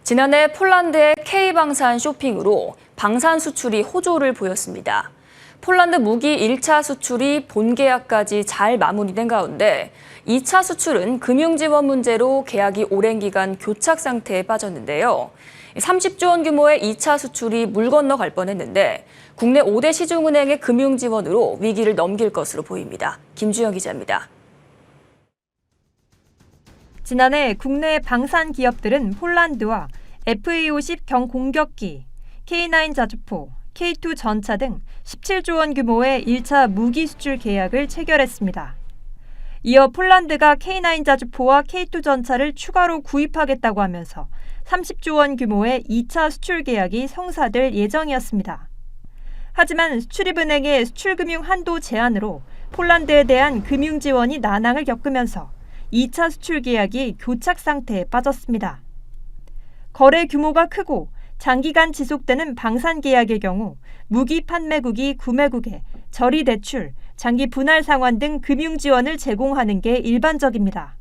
지난해 폴란드의 K방산 쇼핑으로 방산 수출이 호조를 보였습니다. 폴란드 무기 1차 수출이 본계약까지 잘 마무리된 가운데 2차 수출은 금융지원 문제로 계약이 오랜 기간 교착 상태에 빠졌는데요. 30조 원 규모의 2차 수출이 물 건너 갈 뻔했는데 국내 5대 시중은행의 금융지원으로 위기를 넘길 것으로 보입니다. 김주영 기자입니다. 지난해 국내 방산 기업들은 폴란드와 FA-50 경공격기, K9 자주포, K2 전차 등 17조 원 규모의 1차 무기 수출 계약을 체결했습니다. 이어 폴란드가 K9 자주포와 K2 전차를 추가로 구입하겠다고 하면서 30조 원 규모의 2차 수출 계약이 성사될 예정이었습니다. 하지만 수출입은행의 수출금융 한도 제한으로 폴란드에 대한 금융 지원이 난항을 겪으면서 2차 수출 계약이 교착 상태에 빠졌습니다. 거래 규모가 크고 장기간 지속되는 방산 계약의 경우 무기 판매국이 구매국에 저리 대출, 장기 분할 상환 등 금융 지원을 제공하는 게 일반적입니다.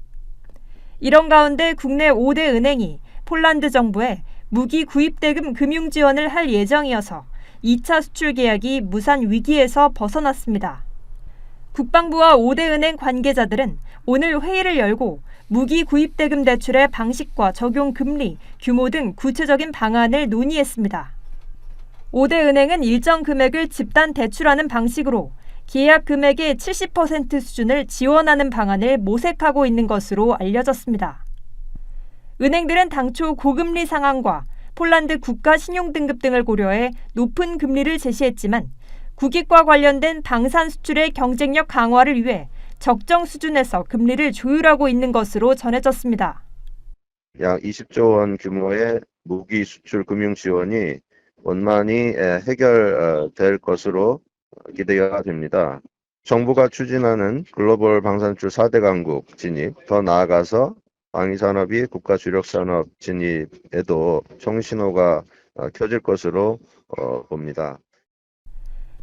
이런 가운데 국내 5대 은행이 폴란드 정부에 무기 구입 대금 금융 지원을 할 예정이어서 2차 수출 계약이 무산 위기에서 벗어났습니다. 국방부와 5대 은행 관계자들은 오늘 회의를 열고 무기 구입 대금 대출의 방식과 적용 금리, 규모 등 구체적인 방안을 논의했습니다. 5대 은행은 일정 금액을 집단 대출하는 방식으로 계약 금액의 70% 수준을 지원하는 방안을 모색하고 있는 것으로 알려졌습니다. 은행들은 당초 고금리 상황과 폴란드 국가 신용등급 등을 고려해 높은 금리를 제시했지만 국익과 관련된 방산 수출의 경쟁력 강화를 위해 적정 수준에서 금리를 조율하고 있는 것으로 전해졌습니다. 약 20조 원 규모의 무기 수출 금융 지원이 원만히 해결될 것으로 기대가 됩니다. 정부가 추진하는 글로벌 방산출 4대 강국 진입, 더 나아가서 방위산업이 국가 주력 산업 진입에도 총신호가 켜질 것으로 봅니다.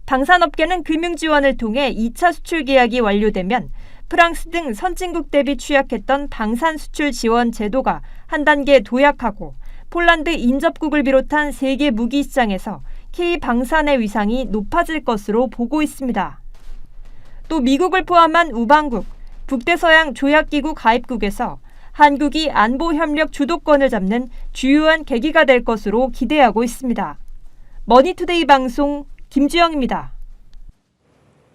방산업계는 금융 지원을 통해 2차 수출 계약이 완료되면 프랑스 등 선진국 대비 취약했던 방산 수출 지원 제도가 한 단계 도약하고 폴란드 인접국을 비롯한 세계 무기 시장에서 K방산의 위상이 높아질 것으로 보고 있습니다. 또 미국을 포함한 우방국, 북대서양 조약기구 가입국에서 한국이 안보협력 주도권을 잡는 주요한 계기가 될 것으로 기대하고 있습니다. 머니투데이 방송 김주영입니다.